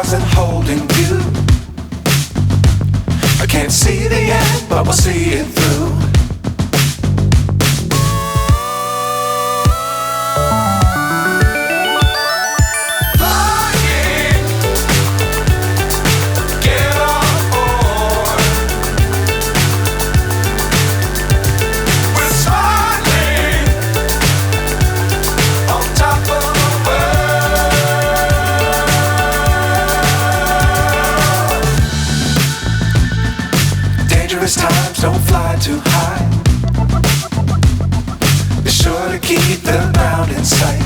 stars and holding you. I can't see the end, but we'll see it through. Times don't fly too high. Be sure to keep the ground in sight.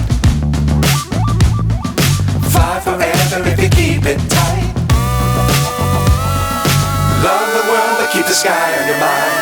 Fly forever if you keep it tight. Love the world but keep the sky on your mind.